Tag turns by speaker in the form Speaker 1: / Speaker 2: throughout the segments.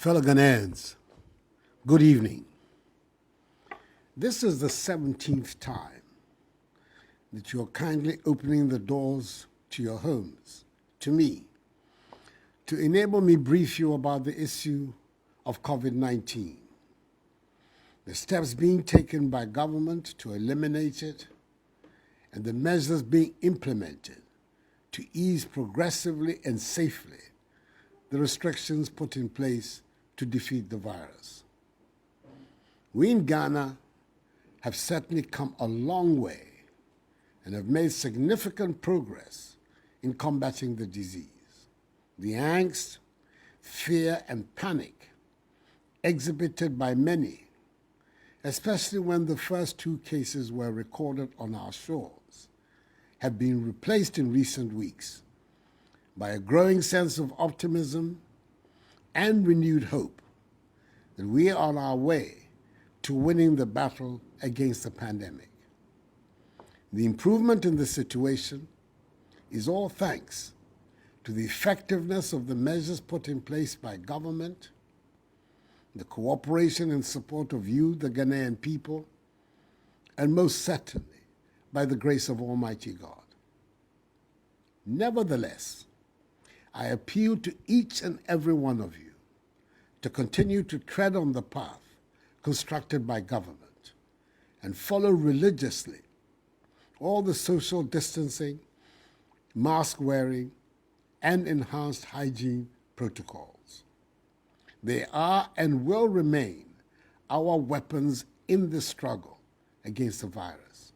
Speaker 1: Fellow Ghanaians, good evening. This is the 17th time that you are kindly opening the doors to your homes, to me, to enable me brief you about the issue of COVID-19, the steps being taken by government to eliminate it, and the measures being implemented to ease progressively and safely the restrictions put in place to defeat the virus. We in Ghana have certainly come a long way and have made significant progress in combating the disease. The angst, fear, and panic exhibited by many, especially when the first 2 cases were recorded on our shores, have been replaced in recent weeks by a growing sense of optimism and renewed hope that we are on our way to winning the battle against the pandemic. The improvement in the situation is all thanks to the effectiveness of the measures put in place by government, the cooperation and support of you, the Ghanaian people, and most certainly by the grace of Almighty God. Nevertheless, I appeal to each and every one of you to continue to tread on the path constructed by government and follow religiously all the social distancing, mask wearing, and enhanced hygiene protocols. They are and will remain our weapons in the struggle against the virus.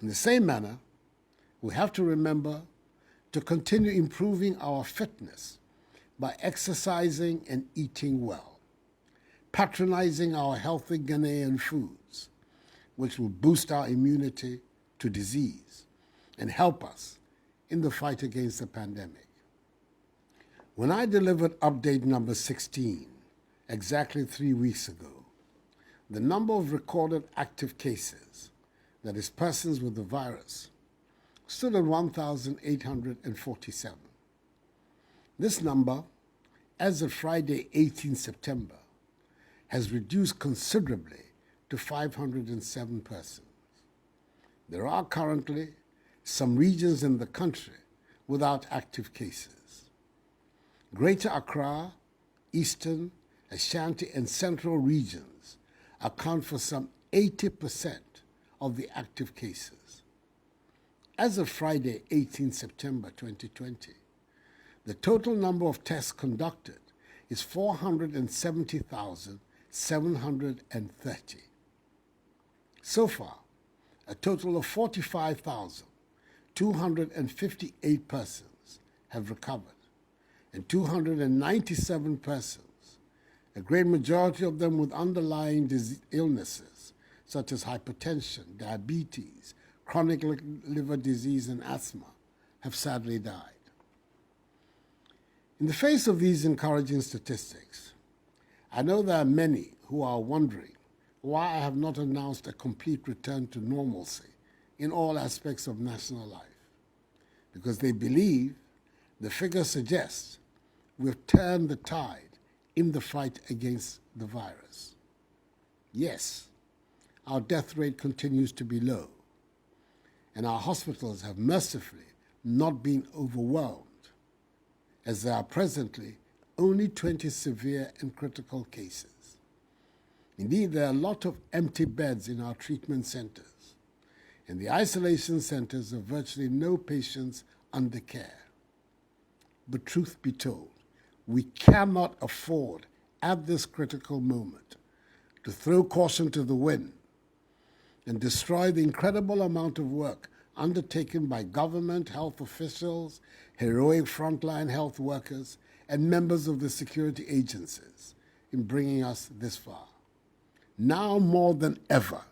Speaker 1: In the same manner, we have to remember to continue improving our fitness by exercising and eating well, patronizing our healthy Ghanaian foods, which will boost our immunity to disease and help us in the fight against the pandemic. When I delivered update number 16, exactly 3 weeks ago, the number of recorded active cases, that is persons with the virus, stood at 1,847. This number, as of Friday, 18 September, has reduced considerably to 507 persons. There are currently some regions in the country without active cases. Greater Accra, Eastern, Ashanti, and Central regions account for some 80% of the active cases. As of Friday, 18 September 2020, the total number of tests conducted is 470,730. So far, a total of 45,258 persons have recovered, and 297 persons, a great majority of them with underlying illnesses such as hypertension, diabetes, chronic liver disease, and asthma, have sadly died. In the face of these encouraging statistics, I know there are many who are wondering why I have not announced a complete return to normalcy in all aspects of national life, because they believe the figures suggest we've turned the tide in the fight against the virus. Yes, our death rate continues to be low, and our hospitals have mercifully not been overwhelmed, as there are presently only 20 severe and critical cases. Indeed, there are a lot of empty beds in our treatment centers, and the isolation centers have virtually no patients under care. But truth be told, we cannot afford at this critical moment to throw caution to the wind and destroy the incredible amount of work undertaken by government, health officials, heroic frontline health workers, and members of the security agencies in bringing us this far. Now more than ever,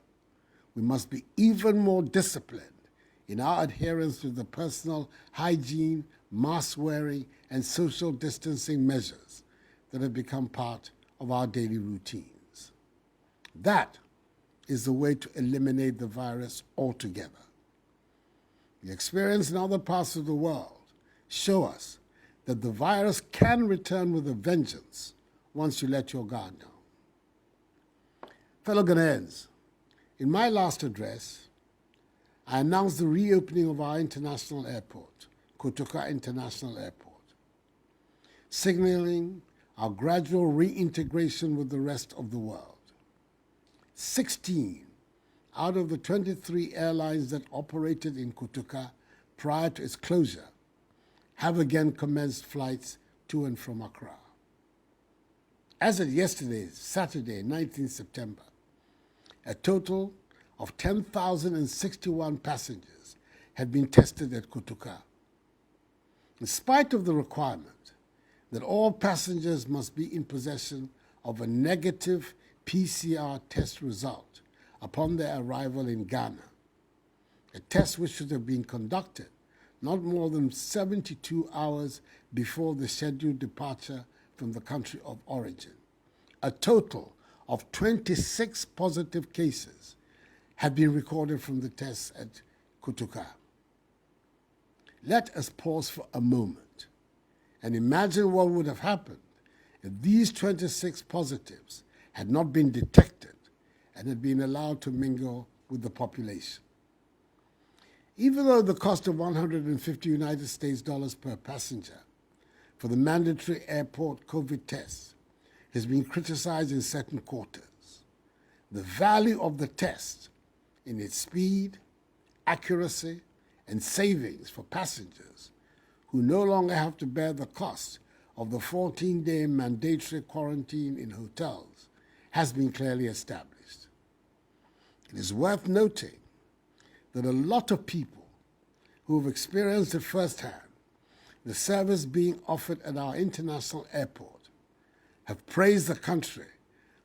Speaker 1: we must be even more disciplined in our adherence to the personal hygiene, mask wearing, and social distancing measures that have become part of our daily routines. That is the way to eliminate the virus altogether. The experience in other parts of the world show us that the virus can return with a vengeance once you let your guard down. Fellow Ghanaians, in my last address, I announced the reopening of our international airport, Kotoka International Airport, signaling our gradual reintegration with the rest of the world. 16 out of the 23 airlines that operated in Kotoka prior to its closure have again commenced flights to and from Accra. As of yesterday, Saturday, 19 September, a total of 10,061 passengers had been tested at Kotoka. In spite of the requirement that all passengers must be in possession of a negative PCR test result upon their arrival in Ghana, a test which should have been conducted not more than 72 hours before the scheduled departure from the country of origin. A total of 26 positive cases had been recorded from the tests at Kotoka. Let us pause for a moment and imagine what would have happened if these 26 positives had not been detected and had been allowed to mingle with the population. Even though the cost of 150 United States dollars per passenger for the mandatory airport COVID test has been criticized in certain quarters, the value of the test in its speed, accuracy, and savings for passengers who no longer have to bear the cost of the 14-day mandatory quarantine in hotels has been clearly established. It is worth noting that a lot of people who have experienced it firsthand, the service being offered at our international airport, have praised the country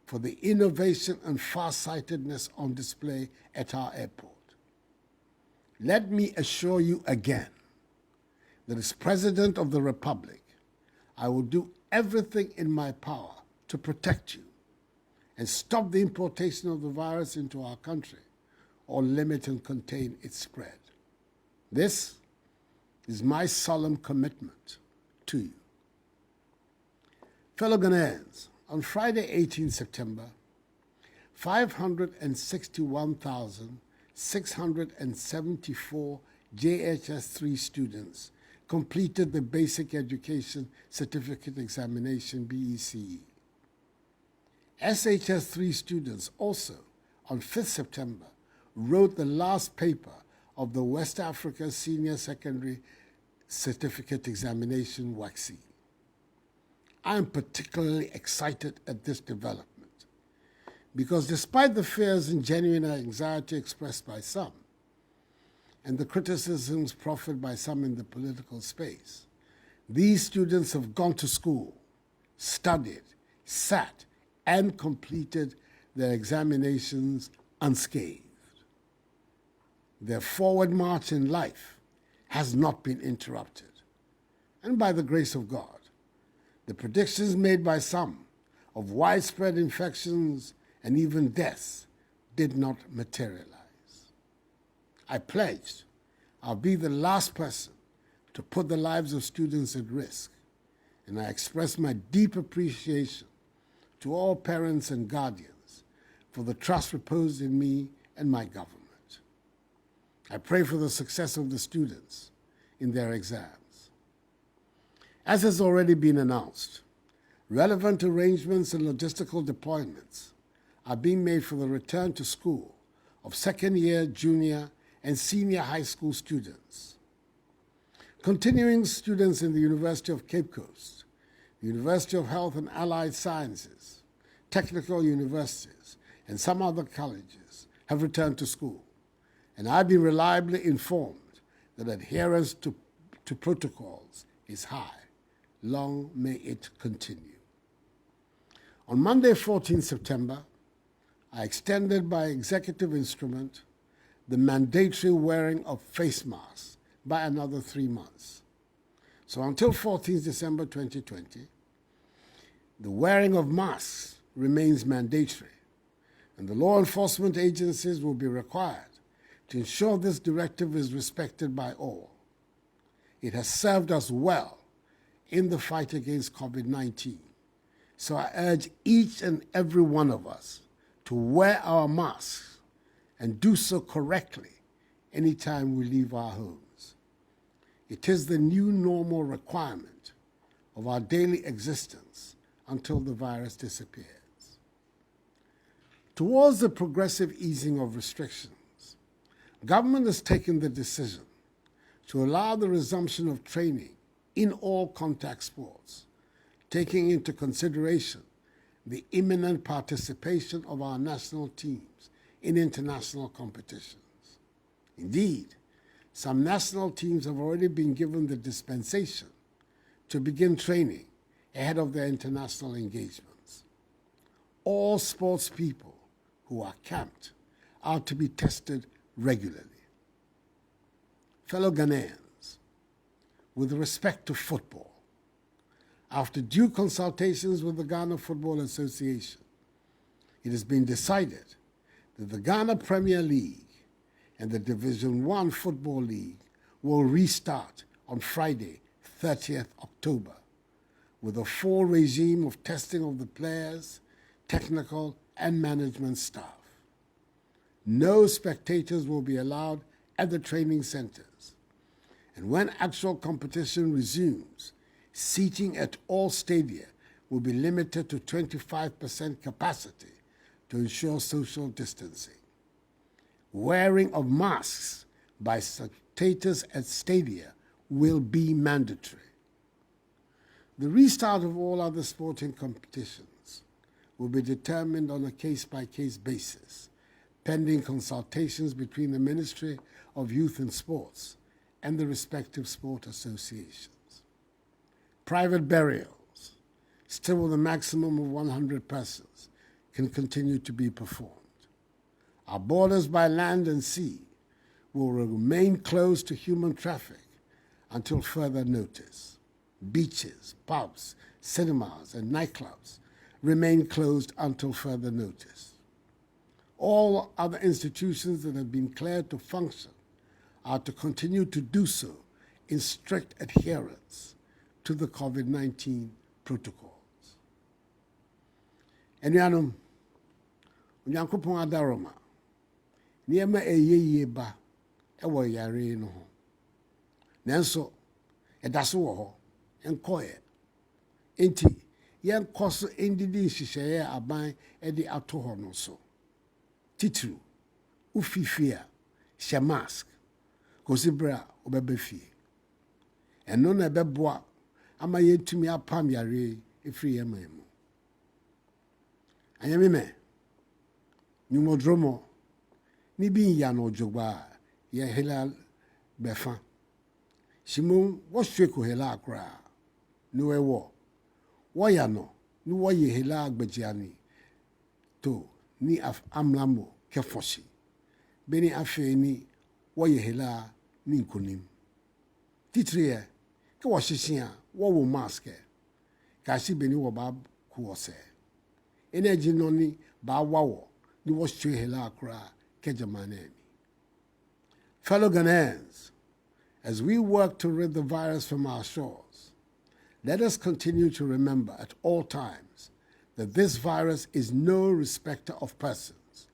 Speaker 1: for the innovation and farsightedness on display at our airport. Let me assure you again that as President of the Republic, I will do everything in my power to protect you and stop the importation of the virus into our country or limit and contain its spread. This is my solemn commitment to you. Fellow Ghanaians, on Friday, 18 September, 561,674 JHS3 students completed the Basic Education Certificate Examination, BECE. SHS3 students also, on 5th September, wrote the last paper of the West Africa Senior Secondary Certificate Examination, WACSE. I am particularly excited at this development because despite the fears and genuine anxiety expressed by some and the criticisms proffered by some in the political space, these students have gone to school, studied, sat, and completed their examinations unscathed. Their forward march in life has not been interrupted. And by the grace of God, the predictions made by some of widespread infections and even deaths did not materialize. I pledged I'll be the last person to put the lives of students at risk, and I express my deep appreciation to all parents and guardians for the trust reposed in me and my government. I pray for the success of the students in their exams. As has already been announced, relevant arrangements and logistical deployments are being made for the return to school of second-year, junior, and senior high school students. Continuing students in the University of Cape Coast, the University of Health and Allied Sciences, technical universities, and some other colleges have returned to school, and I've been reliably informed that adherence to protocols is high. Long may it continue. On Monday, 14 September, I extended by executive instrument the mandatory wearing of face masks by another 3 months. So until 14 December 2020, the wearing of masks remains mandatory, and the law enforcement agencies will be required to ensure this directive is respected by all. It has served us well in the fight against COVID-19, So I urge each and every one of us to wear our masks and do so correctly anytime we leave our homes. It is the new normal requirement of our daily existence until the virus disappears. Towards the progressive easing of restrictions, government has taken the decision to allow the resumption of training in all contact sports, taking into consideration the imminent participation of our national teams in international competitions. Indeed, some national teams have already been given the dispensation to begin training ahead of their international engagements. All sports people who are camped are to be tested regularly. Fellow Ghanaians, with respect to football, after due consultations with the Ghana Football Association, it has been decided that the Ghana Premier League and the Division I Football League will restart on Friday, 30th October, with a full regime of testing of the players, technical and management staff. No spectators will be allowed at the training centers. And when actual competition resumes, seating at all stadia will be limited to 25% capacity to ensure social distancing. Wearing of masks by spectators at stadia will be mandatory. The restart of all other sporting competitions will be determined on a case-by-case basis, pending consultations between the Ministry of Youth and Sports and the respective sport associations. Private burials, still with a maximum of 100 persons, can continue to be performed. Our borders by land and sea will remain closed to human traffic until further notice. Beaches, pubs, cinemas, and nightclubs remain closed until further notice. All other institutions that have been cleared to function are to continue to do so in strict adherence to the COVID-19 protocols. Enuanom, Onyankopɔn adaroma, nneɛma ɛyɛ ba ɛwɔ yare no ho. Nanso, ɛda so wɔ hɔ, ɛnkɔɛ. Enti, yɛnkɔ so ndidi nhyehyɛeɛ a aban ɛde ato hɔ no so. Titiri, ufifi a, hyɛ mask, kɔsi bere a wobɛba fie. Ɛno na ɛbɛboa ama yɛntumi apam yare ɛfiri yɛn man mu. Anyamime, nyumodromo, ni bin yano jogba, ye helal befa. Simon, what shweko hela kra, nuwe wo. Wayano, nu waye hela gbejiani. To, ni af amlamo kefoshi. Beni afe ni waye hela ni nkunim. Titriye, ke washishiya, wawo maske. Kashi beni wabab kuwose. Energy noni ba wawo ni washwe hela akra kejamaneni. Fellow Ghanaians, as we work to rid the virus from our shores, let us continue to remember at all times that this virus is no respecter of persons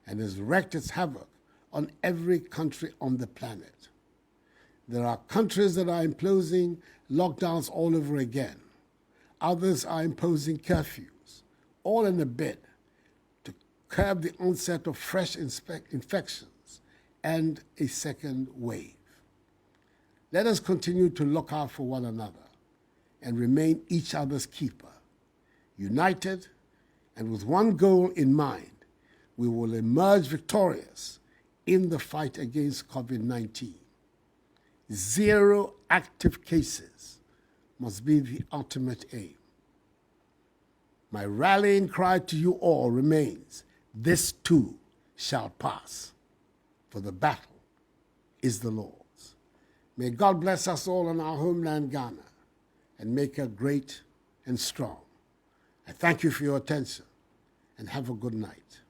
Speaker 1: and has wreaked its havoc on every country on the planet. There are countries that are imposing lockdowns all over again. Others are imposing curfews, all in a bid to curb the onset of fresh infections and a second wave. Let us continue to look out for one another and remain each other's keeper. United and with one goal in mind, we will emerge victorious in the fight against COVID-19. 0 active cases must be the ultimate aim. My rallying cry to you all remains, this too shall pass, for the battle is the Lord's. May God bless us all in our homeland, Ghana, and make her great and strong. I thank you for your attention, and have a good night.